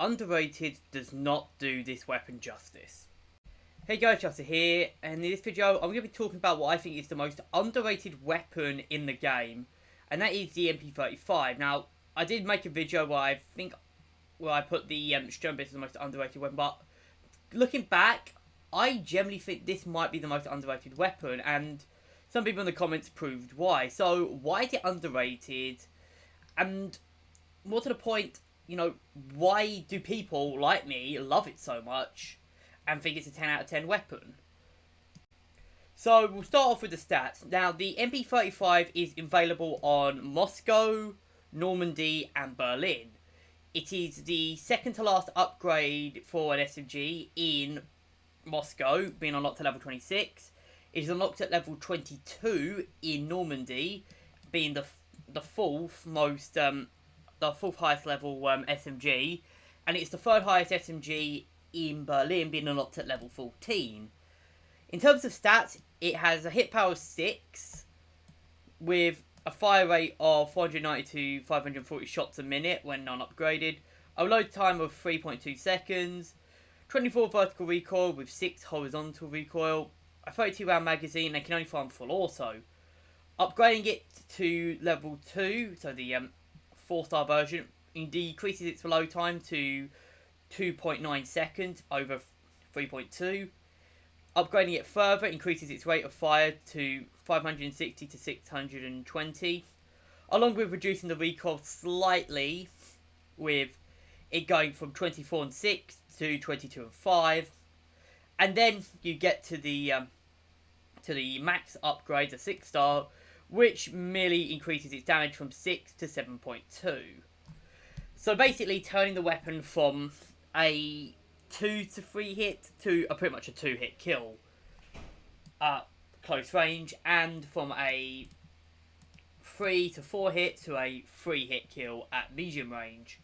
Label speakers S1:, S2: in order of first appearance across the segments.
S1: underrated does not do this weapon justice. Hey guys, Justin here, and in this video I'm going to be talking about what I think is the most underrated weapon in the game, and that is the MP35. Now, I did make a video where I put the Sturmbit as the most underrated weapon, but looking back, I generally think this might be the most underrated weapon, and some people in the comments proved why. So, why is it underrated? And more to the point, why do people like me love it so much and think it's a 10 out of 10 weapon? So, we'll start off with the stats. Now, the MP35 is available on Moscow, Normandy, and Berlin. It is the second to last upgrade for an SMG in Moscow, being unlocked at level 26. It is unlocked at level 22 in Normandy, being the fourth highest level SMG, and it's the third highest SMG in Berlin, being unlocked at level 14. In terms of stats, it has a hit power of 6 with a fire rate of 490 to 540 shots a minute when non-upgraded, a load time of 3.2 seconds, 24 vertical recoil with 6 horizontal recoil, a 32 round magazine, and can only fire on full auto. Upgrading it to level 2, so the 4-star version, decreases its load time to 2.9 seconds over 3.2. Upgrading it further increases its rate of fire to 560 to 620, along with reducing the recoil slightly, with it going from 24 and 6 to 22 and 5. And then you get to the max upgrade, the 6-star, which merely increases its damage from 6 to 7.2. So basically turning the weapon from a 2 to 3 hit to pretty much a 2-hit kill at close range, and from a 3 to 4 hit to a 3-hit kill at medium range.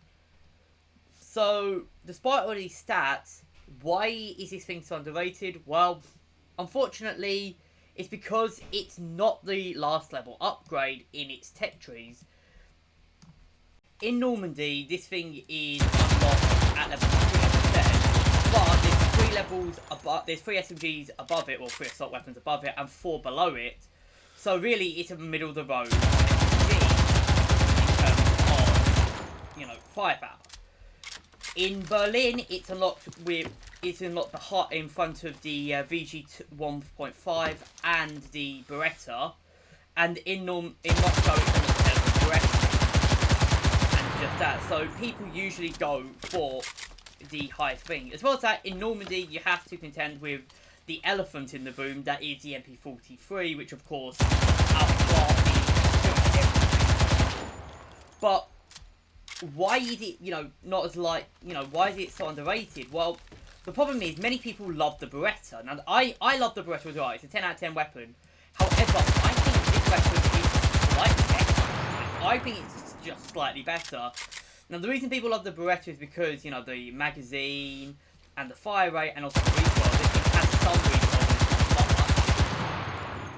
S1: So, despite all these stats, why is this thing so underrated? Well, unfortunately, it's because it's not the last level upgrade in its tech trees. In Normandy, this thing is unlocked at level 3, as I said, but there's 3 levels above, there's 3 SMGs above it, or 3 assault weapons above it, and 4 below it. So really, it's a middle of the road SMG in terms of, firepower. In Berlin, it's unlocked the hot in front of the VG 1.5 and the Beretta, and in Moscow it's unlocked the Beretta, and just that. So people usually go for the highest thing. As well as that, in Normandy you have to contend with the elephant in the room, that is the MP43, which of course outclasses everything. But why is it, not as why is it so underrated? Well, the problem is many people love the Beretta. Now, I love the Beretta as well. It's a 10 out of 10 weapon. However, I think this weapon is slightly better. I think it's just slightly better. Now, the reason people love the Beretta is because, the magazine and the fire rate and also the recoil. This thing has some recoil, not much.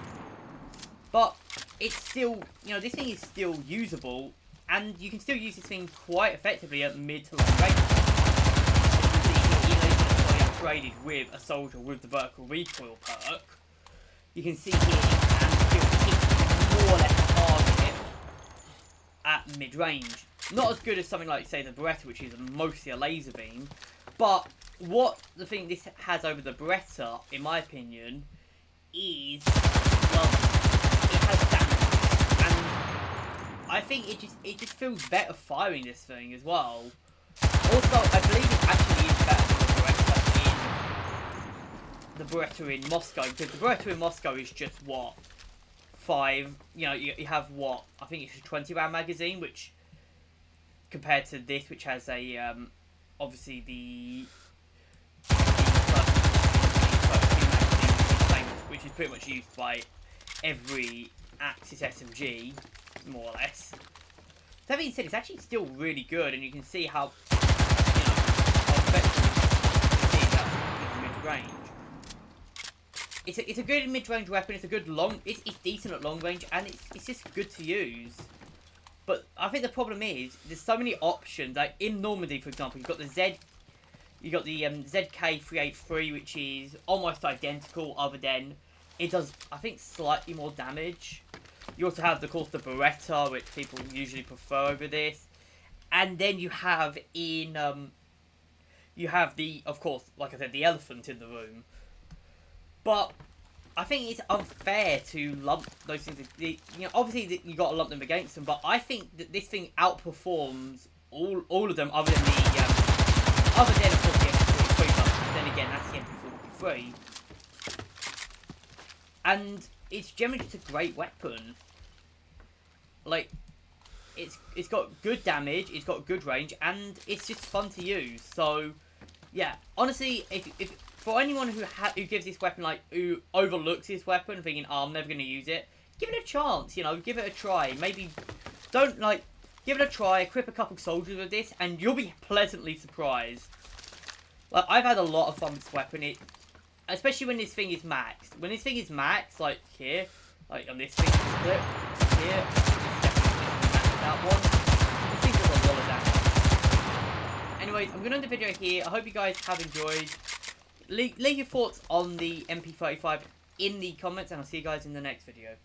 S1: But it's still, this thing is still usable. And you can still use this thing quite effectively at mid to long range. As you can see here, even though it's upgraded with a soldier with the vertical recoil perk, you can see here it can still hit more or less target at mid range. Not as good as something like, say, the Beretta, which is mostly a laser beam. But what the thing this has over the Beretta, in my opinion, is, well, it has damage. I think it just feels better firing this thing as well. Also, I believe it actually is better than the Beretta in Moscow, because the Beretta in Moscow is just what, 5. You have what, I think it's a 20 round magazine, which compared to this, which has a obviously the which is pretty much used by every Axis SMG, more or less. That being said, it's actually still really good, and you can see how, how effective it is at mid-range. It's a good mid-range weapon. It's a good it's decent at long range, and it's just good to use. But I think the problem is there's so many options. Like in Normandy, for example, you've got the ZK383, which is almost identical, other than it does, I think, slightly more damage. You also have, of course, the Beretta, which people usually prefer over this. And then you have of course, like I said, the elephant in the room. But I think it's unfair to lump those things. Obviously you got to lump them against them, but I think that this thing outperforms all of them, other than of course the MP43. Then again, that's the MP43, and it's generally just a great weapon. Like, it's got good damage, it's got good range, and it's just fun to use. So, yeah, honestly, if for anyone who gives this weapon, like, who overlooks this weapon, thinking, oh, I'm never going to use it, give it a chance, give it a try. Maybe, give it a try, equip a couple soldiers with this, and you'll be pleasantly surprised. Like, I've had a lot of fun with this weapon, especially when this thing is maxed. When this thing is maxed, like here, like on this thing, split, here, that one, this thing does a lot of damage. Anyways, I'm going to end the video here. I hope you guys have enjoyed. Leave your thoughts on the MP35 in the comments, and I'll see you guys in the next video.